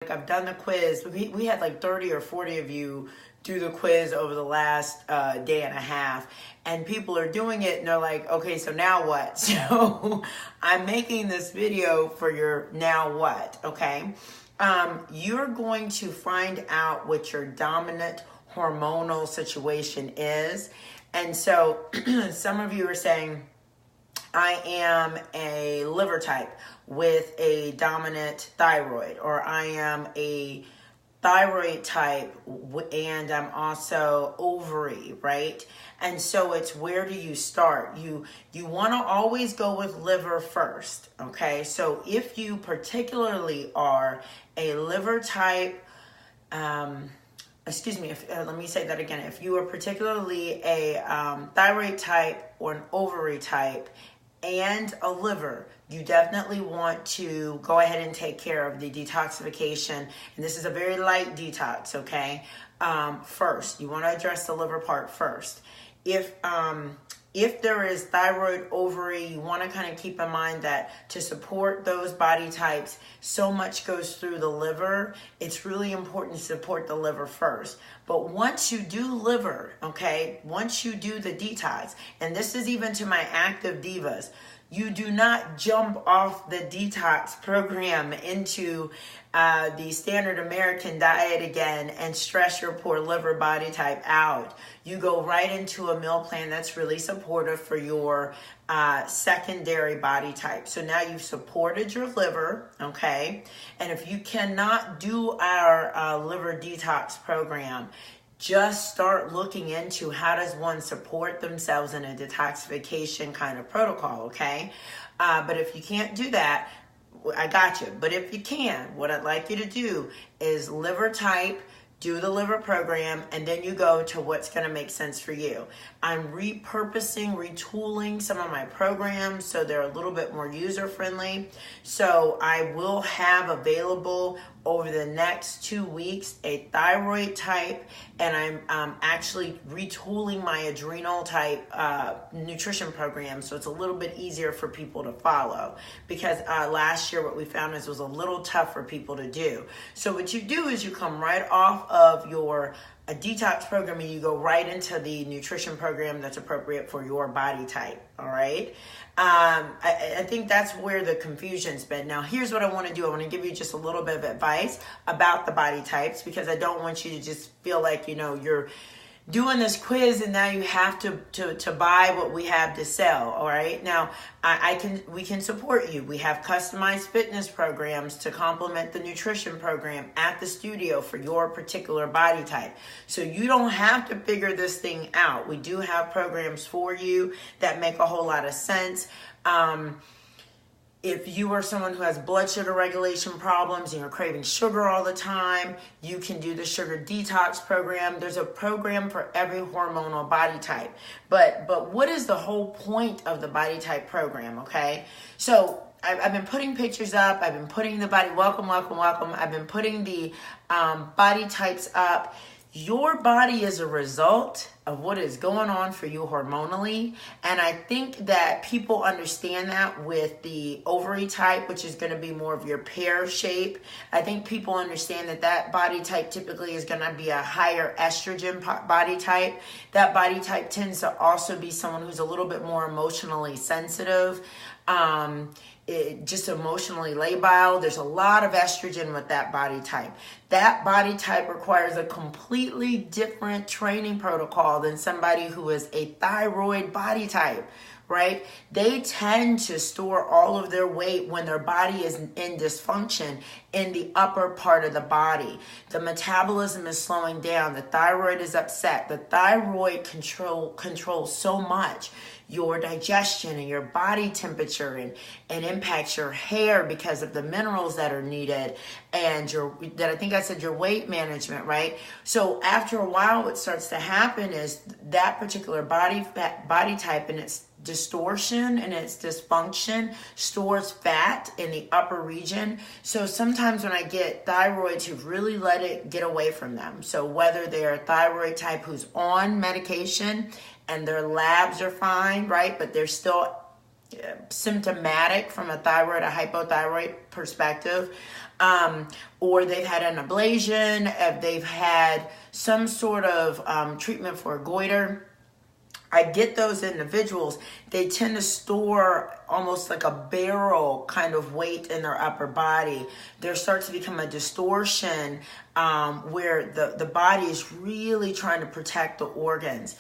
I've done the quiz. We had like 30 or 40 of you do the quiz over the last day and a half, and people are doing it and they're like, okay, so now what? So I'm making this video for your now what, okay? You're going to find out what your dominant hormonal situation is. And so some of you are saying, I am a liver type with a dominant thyroid, or I am a thyroid type and I'm also ovary, right? And so it's, where do you start? You want to always go with liver first, okay? So if you particularly are a liver type, let me say that again. If you are particularly a thyroid type or an ovary type and a liver, you definitely want to go ahead and take care of the detoxification. And this is a very light detox, okay? First, you want to address the liver part first. If there is thyroid, ovary, you want to kind of keep in mind that to support those body types, so much goes through the liver. It's really important to support the liver first. But once you do liver, okay, once you do the detox, and this is even to my active divas, you do not jump off the detox program into the standard American diet again and stress your poor liver body type out. You go right into a meal plan that's really supportive for your secondary body type. So now you've supported your liver, okay? And if you cannot do our liver detox program, just start looking into how does one support themselves in a detoxification kind of protocol, okay? But if you can't do that, I got you. But if you can, what I'd like you to do is liver type, do the liver program, and then you go to what's going to make sense for you. I'm repurposing, retooling some of my programs so they're a little bit more user-friendly. So I will have available over the next 2 weeks a thyroid type, and I'm actually retooling my adrenal type nutrition program so it's a little bit easier for people to follow, because last year what we found is it was a little tough for people to do. So what you do is you come right off of your a detox program and you go right into the nutrition program that's appropriate for your body type, all right? I think that's where the confusion's been. Now, here's what I want to do. I want to give you just a little bit of advice about the body types, because I don't want you to just feel like, you're doing this quiz and now you have to buy what we have to sell. All right. Now we can support you. We have customized fitness programs to complement the nutrition program at the studio for your particular body type. So you don't have to figure this thing out. We do have programs for you that make a whole lot of sense. If you are someone who has blood sugar regulation problems and you're craving sugar all the time, you can do the sugar detox program. There's a program for every hormonal body type. But what is the whole point of the body type program, okay? So I've been putting pictures up. I've been putting the body, welcome. I've been putting the body types up. Your body is a result of what is going on for you hormonally. And I think that people understand that with the ovary type, which is going to be more of your pear shape. I think people understand that body type typically is going to be a higher estrogen body type. That body type tends to also be someone who's a little bit more emotionally sensitive. Just emotionally labile. There's a lot of estrogen with that body type. That body type requires a completely different training protocol than somebody who is a thyroid body type, right? They tend to store all of their weight when their body is in dysfunction in the upper part of the body. The metabolism is slowing down. The thyroid is upset. The thyroid controls so much your digestion and your body temperature, and impacts your hair because of the minerals that are needed, and I think I said your weight management, right? So after a while, what starts to happen is that particular body type and its distortion and its dysfunction stores fat in the upper region. So sometimes when I get thyroids who've really let it get away from them, so whether they're a thyroid type who's on medication and their labs are fine, right, but they're still symptomatic from a thyroid, a hypothyroid perspective, or they've had an ablation, if they've had some sort of treatment for a goiter. I get those individuals, they tend to store almost like a barrel kind of weight in their upper body. There starts to become a distortion where the body is really trying to protect the organs.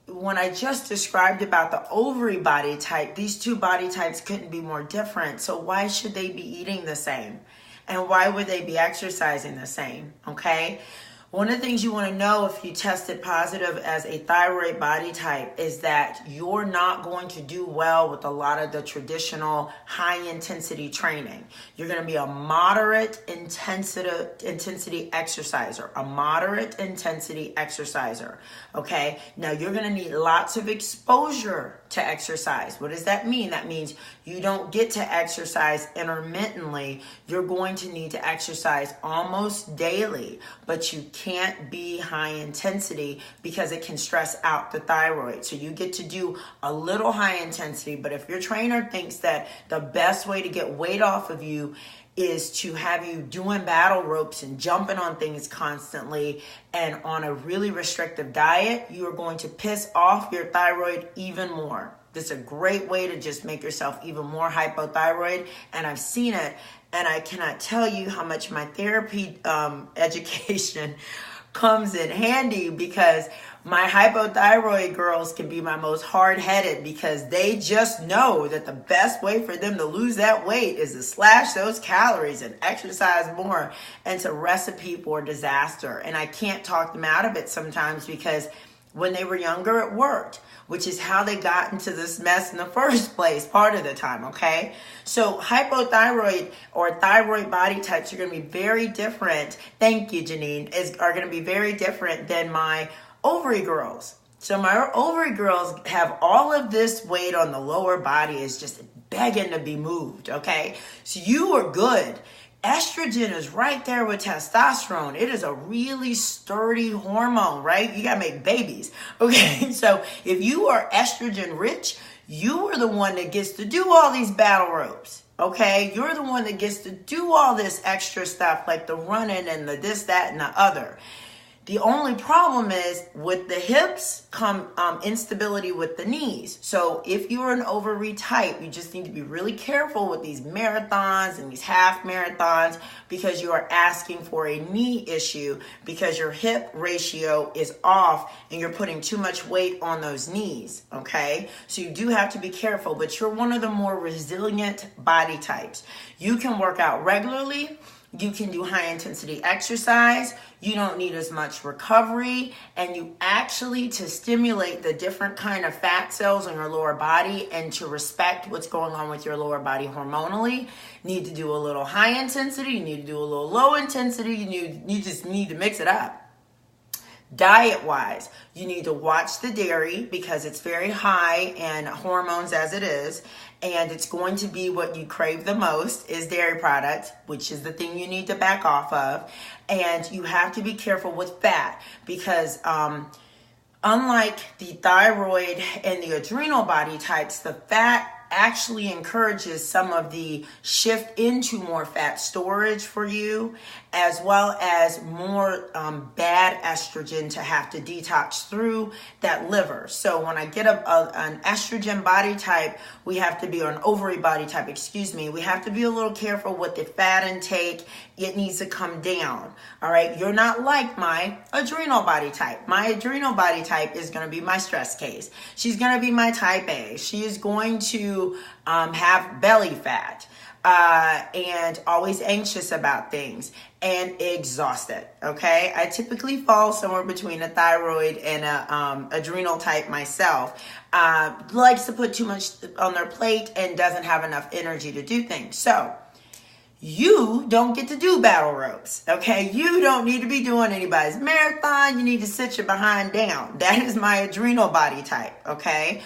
When I just described about the ovary body type, these two body types couldn't be more different. So why should they be eating the same? And why would they be exercising the same? Okay. One of the things you want to know if you tested positive as a thyroid body type is that you're not going to do well with a lot of the traditional high intensity training. You're going to be a moderate intensity exerciser, okay? Now you're going to need lots of exposure to exercise. What does that mean? That means you don't get to exercise intermittently. You're going to need to exercise almost daily, but you can't be high intensity because it can stress out the thyroid. So you get to do a little high intensity, but if your trainer thinks that the best way to get weight off of you is to have you doing battle ropes and jumping on things constantly and on a really restrictive diet, you are going to piss off your thyroid even more. This is a great way to just make yourself even more hypothyroid, and I've seen it, and I cannot tell you how much my therapy education comes in handy, because my hypothyroid girls can be my most hard-headed because they just know that the best way for them to lose that weight is to slash those calories and exercise more, and it's a recipe for disaster. And I can't talk them out of it sometimes because when they were younger, it worked, which is how they got into this mess in the first place part of the time, okay? So hypothyroid or thyroid body types are going to be very different. Thank you, Janine. Are going to be very different than my ovary girls. So my ovary girls have all of this weight on the lower body is just begging to be moved, okay? So you are good. Estrogen is right there with testosterone. It is a really sturdy hormone, right? You gotta make babies, okay? So if you are estrogen rich, you are the one that gets to do all these battle ropes, okay? You're the one that gets to do all this extra stuff like the running and the this, that, and the other. The only problem is with the hips come instability with the knees. So if you're an ovary type, you just need to be really careful with these marathons and these half marathons because you are asking for a knee issue because your hip ratio is off and you're putting too much weight on those knees, okay? So you do have to be careful, but you're one of the more resilient body types. You can work out regularly. You can do high intensity exercise. You don't need as much recovery, and you actually, to stimulate the different kind of fat cells in your lower body and to respect what's going on with your lower body hormonally, need to do a little high intensity, you need to do a little low intensity, you just need to mix it up. Diet wise, you need to watch the dairy because it's very high in hormones as it is, and it's going to be what you crave the most is dairy products, which is the thing you need to back off of. And you have to be careful with fat because unlike the thyroid and the adrenal body types, the fat actually encourages some of the shift into more fat storage for you, as well as more bad estrogen to have to detox through that liver. So when I get an estrogen body type, we have to be, or an ovary body type, we have to be a little careful with the fat intake. It needs to come down, all right? You're not like my adrenal body type. My adrenal body type is going to be my stress case. She's going to be my type A. She is going to have belly fat and always anxious about things and exhausted, okay? I typically fall somewhere between a thyroid and a adrenal type myself. Likes to put too much on their plate and doesn't have enough energy to do things. So you don't get to do battle ropes, okay? You don't need to be doing anybody's marathon. You need to sit your behind down. That is my adrenal body type, okay?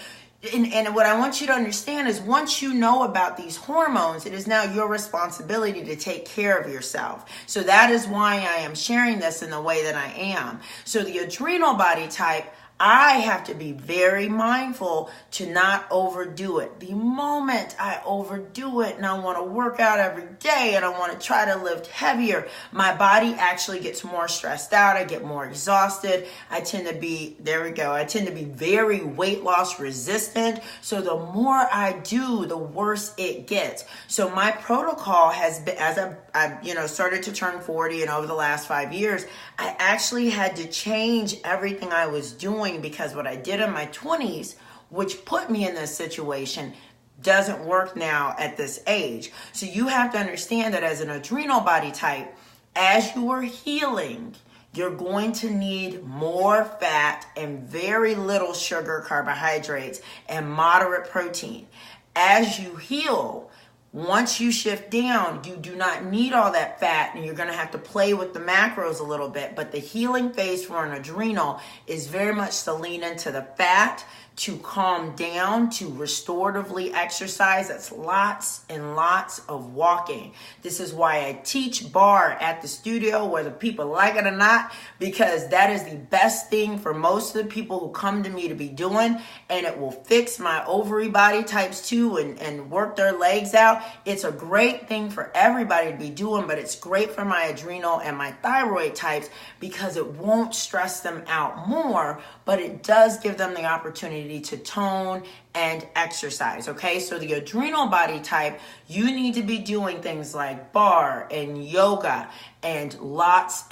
And what I want you to understand is once you know about these hormones, it is now your responsibility to take care of yourself. So that is why I am sharing this in the way that I am. So the adrenal body type, I have to be very mindful to not overdo it. The moment I overdo it and I want to work out every day and I want to try to lift heavier, my body actually gets more stressed out. I get more exhausted. I tend to be very weight loss resistant. So the more I do, the worse it gets. So my protocol has been, as I've started to turn 40 and over the last 5 years, I actually had to change everything I was doing, because what I did in my 20s, which put me in this situation, doesn't work now at this age. So you have to understand that as an adrenal body type, as you are healing, you're going to need more fat and very little sugar, carbohydrates, and moderate protein. As you heal, once you shift down, you do not need all that fat, and you're going to have to play with the macros a little bit. But the healing phase for an adrenal is very much to lean into the fat, to calm down, to restoratively exercise. That's lots and lots of walking. This is why I teach barre at the studio, whether people like it or not, because that is the best thing for most of the people who come to me to be doing, and it will fix my ovary body types too, and work their legs out. It's a great thing for everybody to be doing, but it's great for my adrenal and my thyroid types because it won't stress them out more, but it does give them the opportunity to tone and exercise. Okay, so the adrenal body type, you need to be doing things like barre and yoga and lots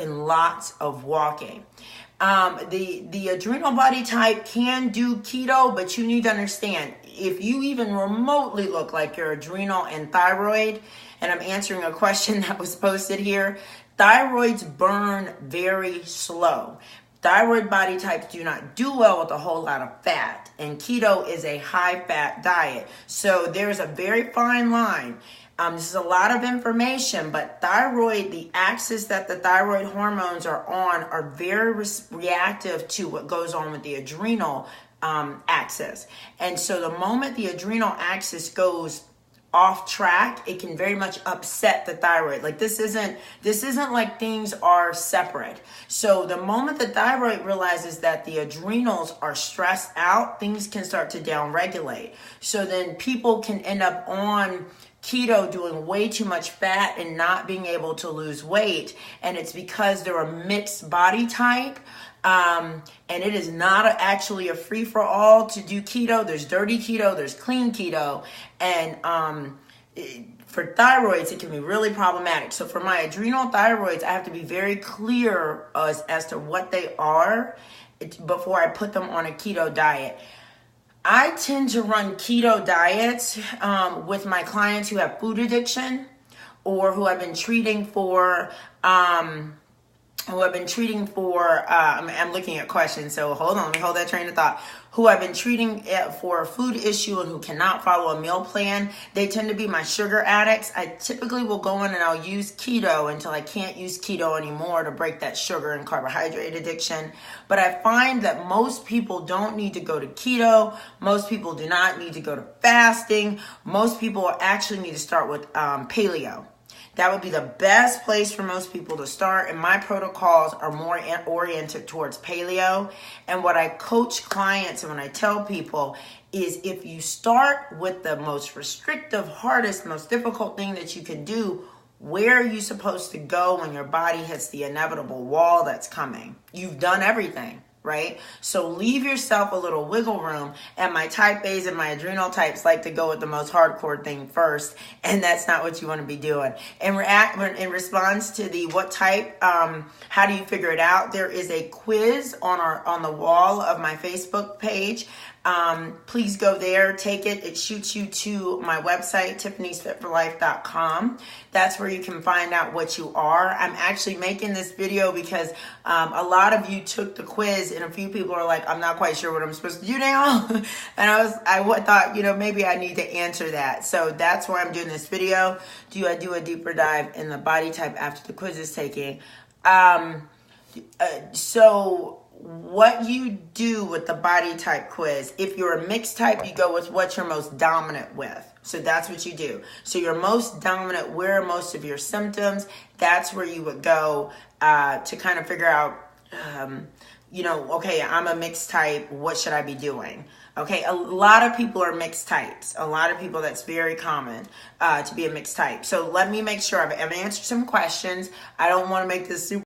of walking. The adrenal body type can do keto, but you need to understand, if you even remotely look like you're adrenal and thyroid, and I'm answering a question that was posted here, thyroids burn very slow. Thyroid body types do not do well with a whole lot of fat, and keto is a high fat diet. So there's a very fine line. This is a lot of information, but thyroid, the axis that the thyroid hormones are on, are very reactive to what goes on with the adrenal axis. And so the moment the adrenal axis goes off track, it can very much upset the thyroid. Like this isn't like things are separate. So the moment the thyroid realizes that the adrenals are stressed out, things can start to downregulate. So then people can end up on keto doing way too much fat and not being able to lose weight. And it's because they're a mixed body type. And it is not actually a free-for-all to do keto. There's dirty keto, there's clean keto, and for thyroids, it can be really problematic. So for my adrenal thyroids, I have to be very clear as to what they are before I put them on a keto diet. I tend to run keto diets with my clients who have food addiction or who have been treating for I'm looking at questions, so hold on, let me hold that train of thought. Who I've been treating for a food issue and who cannot follow a meal plan. They tend to be my sugar addicts. I typically will go in and I'll use keto until I can't use keto anymore to break that sugar and carbohydrate addiction. But I find that most people don't need to go to keto. Most people do not need to go to fasting. Most people actually need to start with paleo. That would be the best place for most people to start. And my protocols are more oriented towards paleo. And what I coach clients and when I tell people is if you start with the most restrictive, hardest, most difficult thing that you can do, where are you supposed to go when your body hits the inevitable wall that's coming? You've done everything. Right? So leave yourself a little wiggle room. And my type A's and my adrenal types like to go with the most hardcore thing first. And that's not what you want to be doing. And in response to the what type, how do you figure it out? There is a quiz on the wall of my Facebook page. Please go there, take it. It shoots you to my website, Tiffany'sFitForLife.com. That's where you can find out what you are. I'm actually making this video because a lot of you took the quiz and a few people are like, I'm not quite sure what I'm supposed to do now. And I thought, maybe I need to answer that. So that's why I'm doing this video. I do a deeper dive in the body type after the quiz is taken. So what you do with the body type quiz, if you're a mixed type, you go with what you're most dominant with. So that's what you do. So you're most dominant, where are most of your symptoms? That's where you would go to kind of figure out you know, okay, I'm a mixed type, what should I be doing? Okay, a lot of people are mixed types. A lot of people, that's very common to be a mixed type. So let me make sure I've answered some questions. I don't want to make this super